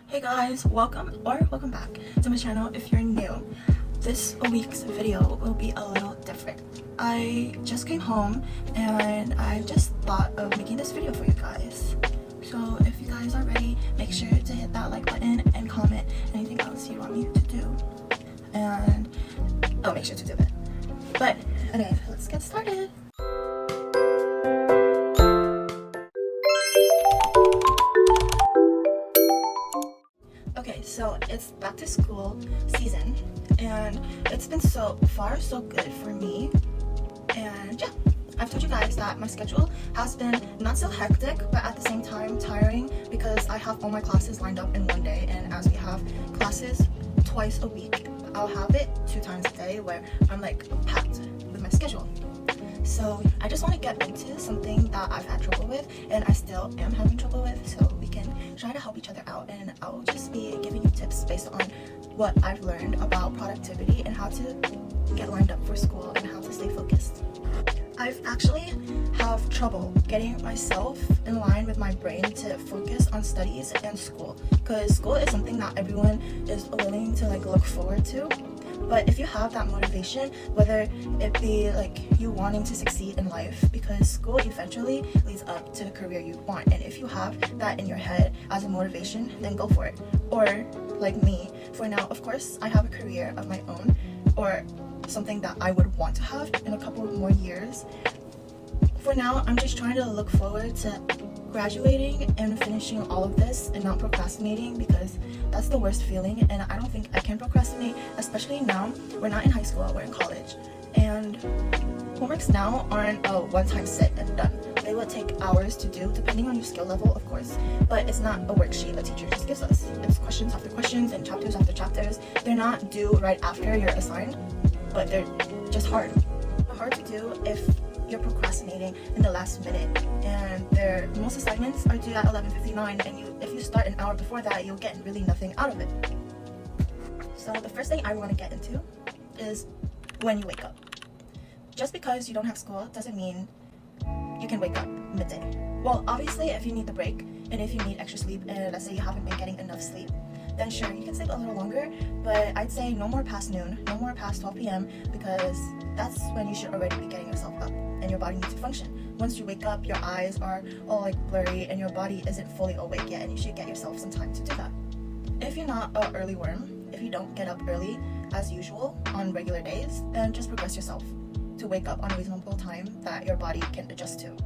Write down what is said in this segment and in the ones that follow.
Hey guys, welcome back to my channel. If you're new, this week's video will be a little different. I just came home and I just thought of making this video for you guys. So if you guys are ready, make sure to hit that like button and comment anything else you want me to do. And I'll make sure to do it. But anyway, let's get started. Okay, so it's back to school season and it's been so far so good for me. And yeah, I've told you guys that my schedule has been not so hectic, but at the same time tiring because I have all my classes lined up in one day, and as we have classes twice a week, I'll have it 2 times a day where I'm like packed with my schedule. So I just want to get into something that I've had trouble with and I still am having trouble with, so we can try to help each other out, and I'll just be giving you tips based on what I've learned about productivity and how to get lined up for school and how to stay focused. I've actually have trouble getting myself in line with my brain to focus on studies and school, because school is something that everyone is willing to like look forward to. But if you have that motivation, whether it be like you wanting to succeed in life, because school eventually leads up to the career you want, and if you have that in your head as a motivation, then go for it. Or like me, for now, of course, I have a career of my own, or something that I would want to have in a couple more years. For now, I'm just trying to look forward to graduating and finishing all of this and not procrastinating, because that's the worst feeling, and I don't think I can procrastinate, especially now. We're not in high school, we're in college, and homeworks now aren't a one-time sit and done. They will take hours to do, depending on your skill level, of course, but it's not a worksheet a teacher just gives us. It's questions after questions and chapters after chapters. They're not due right after you're assigned, but they're just hard. They're hard to do if you're procrastinating in the last minute, and most assignments are due at 11:59, and if you start an hour before that, you'll get really nothing out of it. So the first thing I want to get into is when you wake up. Just because you don't have school doesn't mean you can wake up midday. Well, obviously, if you need the break and if you need extra sleep, and let's say you haven't been getting enough sleep, then sure, you can sleep a little longer, but I'd say no more past noon, no more past 12 p.m, because that's when you should already be getting yourself up and your body needs to function. Once you wake up, your eyes are all like blurry and your body isn't fully awake yet, and you should get yourself some time to do that. If you're not an early worm, if you don't get up early as usual on regular days, then just progress yourself to wake up on a reasonable time that your body can adjust to.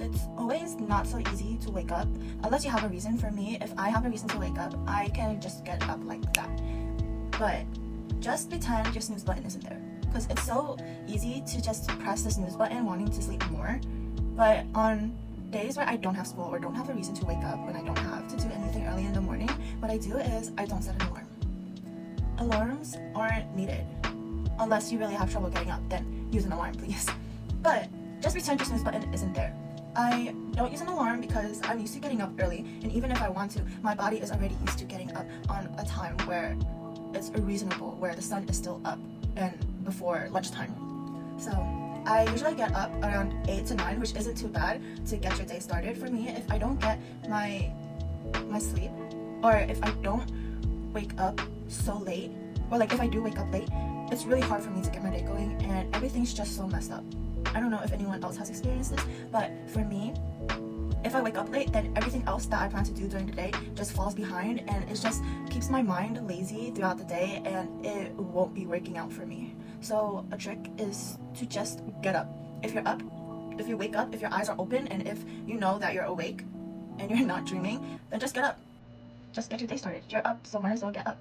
It's always not so easy to wake up unless you have a reason. For me, if I have a reason to wake up, I can just get up like that. But just pretend your snooze button isn't there, because it's so easy to just press the snooze button wanting to sleep more. But on days where I don't have school or don't have a reason to wake up, when I don't have to do anything early in the morning, what I do is I don't set an alarm. Alarms aren't needed unless you really have trouble getting up, then use an alarm, please. But just pretend your snooze button isn't there. I don't use an alarm because I'm used to getting up early, and even if I want to, my body is already used to getting up on a time where it's reasonable, where the sun is still up and before lunchtime. So I usually get up around 8 to 9, which isn't too bad to get your day started. For me, if I don't get my sleep, or if I don't wake up so late, or like if I do wake up late, it's really hard for me to get my day going, and everything's just so messed up. I don't know if anyone else has experienced this, but for me, if I wake up late, then everything else that I plan to do during the day just falls behind, and it just keeps my mind lazy throughout the day, and it won't be working out for me. So a trick is to just get up. If you're up, if you wake up, if your eyes are open, and if you know that you're awake and you're not dreaming, then just get up. Just get your day started. You're up, so might as well get up.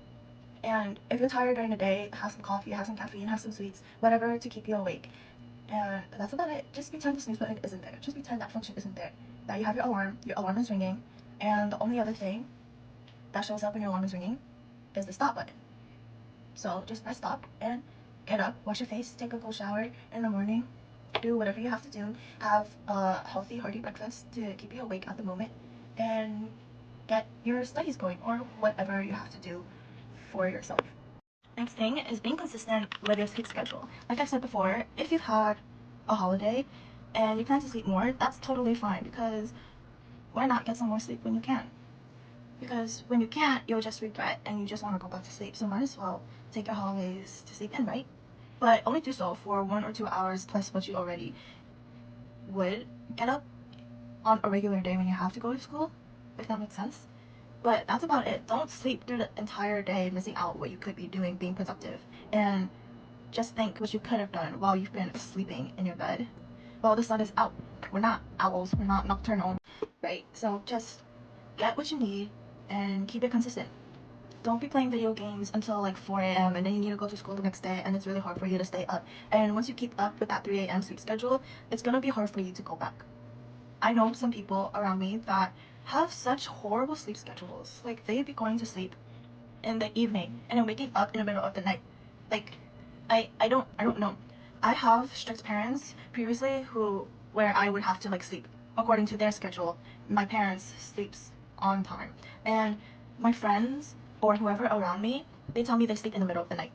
And if you're tired during the day, have some coffee, have some caffeine, have some sweets, whatever to keep you awake. And that's about it. Just pretend the snooze button isn't there. Just pretend that function isn't there. That you have your alarm is ringing, and the only other thing that shows up when your alarm is ringing is the stop button. So just press stop and get up, wash your face, take a cold shower in the morning, do whatever you have to do, have a healthy, hearty breakfast to keep you awake at the moment, and get your studies going, or whatever you have to do for yourself. Next thing is being consistent with your sleep schedule. Like I said before, if you've had a holiday and you plan to sleep more, that's totally fine, because why not get some more sleep when you can? Because when you can't, you'll just regret and you just want to go back to sleep. So might as well take your holidays to sleep in, right? But only do so for 1 or 2 hours plus what you already would get up on a regular day when you have to go to school, if that makes sense. But that's about it. Don't sleep through the entire day missing out what you could be doing being productive. And just think what you could have done while you've been sleeping in your bed while the sun is out. We're not owls, we're not nocturnal, right? So just get what you need and keep it consistent. Don't be playing video games until like 4 a.m. and then you need to go to school the next day and it's really hard for you to stay up. And once you keep up with that 3 a.m. sleep schedule, it's gonna be hard for you to go back. I know some people around me that have such horrible sleep schedules. Like they'd be going to sleep in the evening and then waking up in the middle of the night. Like I don't know. I have strict parents previously where I would have to like sleep according to their schedule. My parents sleeps on time. And my friends or whoever around me, they tell me they sleep in the middle of the night.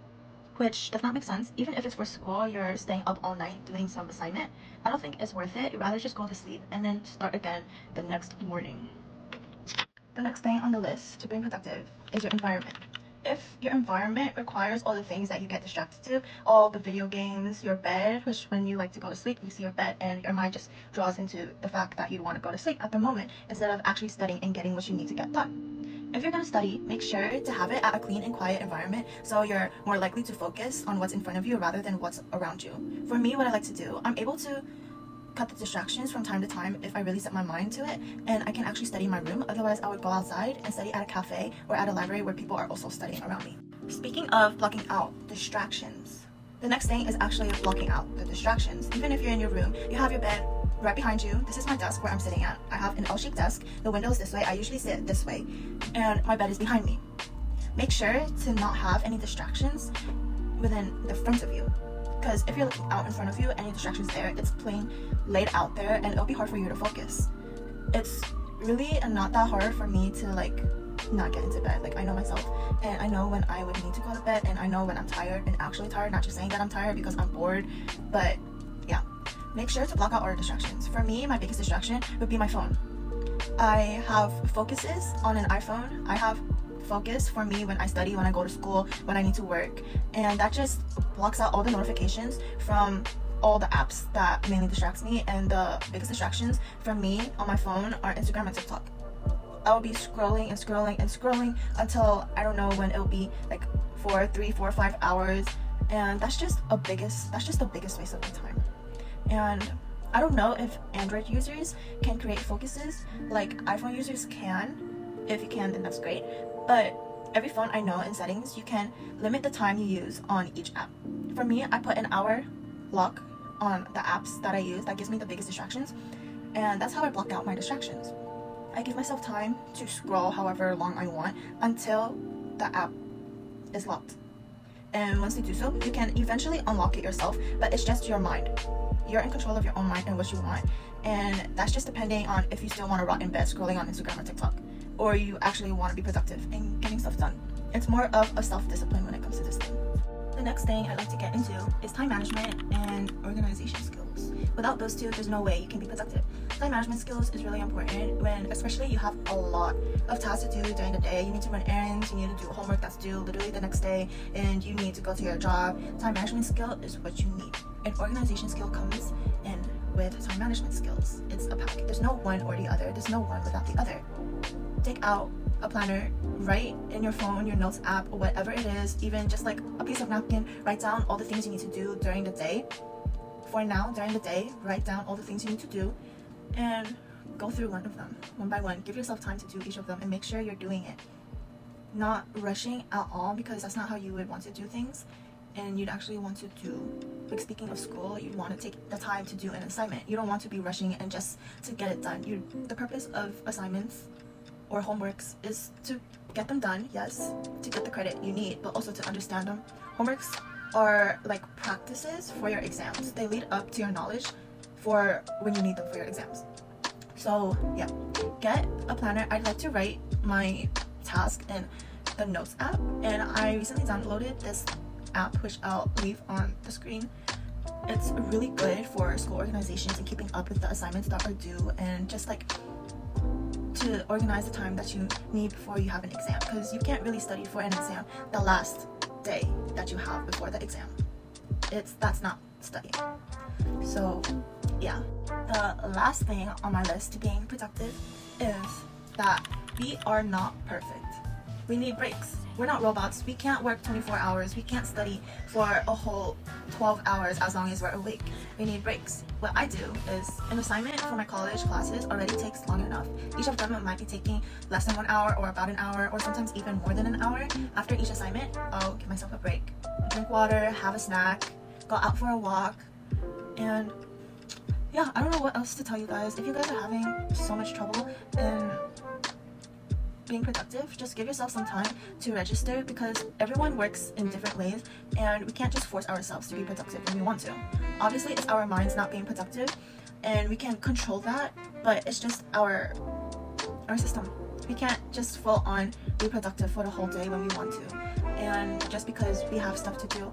Which does not make sense. Even if it's for school, you're staying up all night doing some assignment. I don't think it's worth it. You'd rather just go to sleep and then start again the next morning. The next thing on the list to being productive is your environment. If your environment requires all the things that you get distracted to, all the video games, your bed, which when you like to go to sleep, you see your bed and your mind just draws into the fact that you want to go to sleep at the moment instead of actually studying and getting what you need to get done. If you're going to study, make sure to have it at a clean and quiet environment so you're more likely to focus on what's in front of you rather than what's around you. For me, what I like to do, I'm able to cut the distractions from time to time if I really set my mind to it and I can actually study in my room. Otherwise, I would go outside and study at a cafe or at a library where people are also studying around me. Speaking of blocking out distractions, the next thing is actually blocking out the distractions. Even if you're in your room, you have your bed right behind you. This is my desk where I'm sitting at. I have an L-shaped desk. The window is this way. I usually sit this way and my bed is behind me. Make sure to not have any distractions within the front of you. Because if you're looking out in front of you, any distractions there, it's plain laid out there and it'll be hard for you to focus. It's really not that hard for me to like not get into bed. Like I know myself and I know when I would need to go to bed and I know when I'm tired and actually tired, not just saying that I'm tired because I'm bored. But yeah, make sure to block out all your distractions. For me, my biggest distraction would be my phone. I have focuses on an iPhone. I have focus for me when I study, when I go to school, when I need to work, and that just blocks out all the notifications from all the apps that mainly distracts me. And the biggest distractions for me on my phone are Instagram and TikTok. I will be scrolling and scrolling and scrolling until I don't know when it'll be like 3, 4, 5 hours, and that's just the biggest waste of my time. And I don't know if Android users can create focuses like iPhone users can. If you can, then that's great. But every phone I know in settings, you can limit the time you use on each app. For me, I put an hour lock on the apps that I use that gives me the biggest distractions, and that's how I block out my distractions. I give myself time to scroll however long I want until the app is locked. And once you do so, you can eventually unlock it yourself, but it's just your mind. You're in control of your own mind and what you want, and that's just depending on if you still want to rot in bed scrolling on Instagram or TikTok, or you actually want to be productive and getting stuff done. It's more of a self-discipline when it comes to this thing. The next thing I'd like to get into is time management and organization skills. Without those two, there's no way you can be productive. Time management skills is really important when especially you have a lot of tasks to do during the day. You need to run errands, you need to do homework that's due literally the next day, and you need to go to your job. Time management skill is what you need. An organization skill comes in with time management skills. It's a pack. There's no one or the other. There's no one without the other. Take out a planner, write in your phone, your notes app, or whatever it is, even just like a piece of napkin, write down all the things you need to do during the day. For now, during the day, write down all the things you need to do and go through one of them, one by one. Give yourself time to do each of them and make sure you're doing it. Not rushing at all, because that's not how you would want to do things. And you'd actually want to do, like speaking of school, you'd want to take the time to do an assignment. You don't want to be rushing and just to get it done. The purpose of assignments or homeworks is to get them done, yes, to get the credit you need, but also to understand them. Homeworks are like practices for your exams. They lead up to your knowledge for when you need them for your exams. So yeah, get a planner. I'd like to write my task in the notes app, and I recently downloaded this app, which I'll leave on the screen. It's really good for school organizations and keeping up with the assignments that are due, and just like to organize the time that you need before you have an exam, because you can't really study for an exam the last day that you have before the exam. That's not studying. So yeah, the last thing on my list to being productive is that we are not perfect. We need breaks. We're not robots. We can't work 24 hours. We can't study for a whole 12 hours as long as we're awake. We need breaks. What I do is an assignment for my college classes already takes long enough. Each of them might be taking less than 1 hour or about an hour or sometimes even more than an hour. After each assignment, I'll give myself a break. Drink water, have a snack, go out for a walk, and yeah, I don't know what else to tell you guys. If you guys are having so much trouble in being productive, just give yourself some time to register, because everyone works in different ways and we can't just force ourselves to be productive when we want to. Obviously, it's our minds not being productive and we can control that, but it's just our system. We can't just full on be productive for the whole day when we want to. And just because we have stuff to do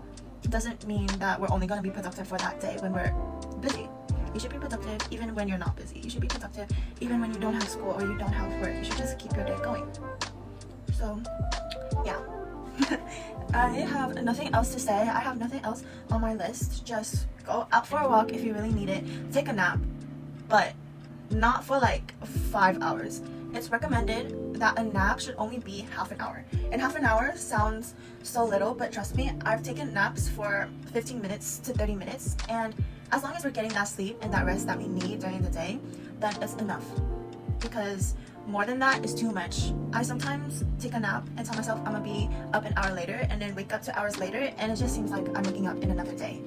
doesn't mean that we're only going to be productive for that day when we're busy. You should be productive even when you're not busy. You should be productive even when you don't have school or you don't have work. You should just keep your day going. So, yeah. I have nothing else to say. I have nothing else on my list. Just go out for a walk if you really need it. Take a nap, but not for like 5 hours. It's recommended that a nap should only be half an hour. And half an hour sounds so little, but trust me, I've taken naps for 15 minutes to 30 minutes, and as long as we're getting that sleep and that rest that we need during the day, then it's enough. Because more than that is too much. I sometimes take a nap and tell myself I'm gonna be up an hour later, and then wake up 2 hours later, and it just seems like I'm waking up in another day.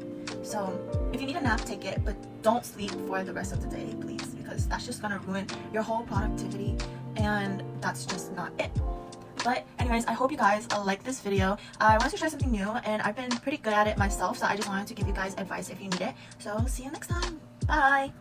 So if you need a nap, take it, but don't sleep for the rest of the day, please, because that's just gonna ruin your whole productivity, and that's just not it. But anyways, I hope you guys like this video. I wanted to try something new, and I've been pretty good at it myself, so I just wanted to give you guys advice if you need it. So see you next time. Bye!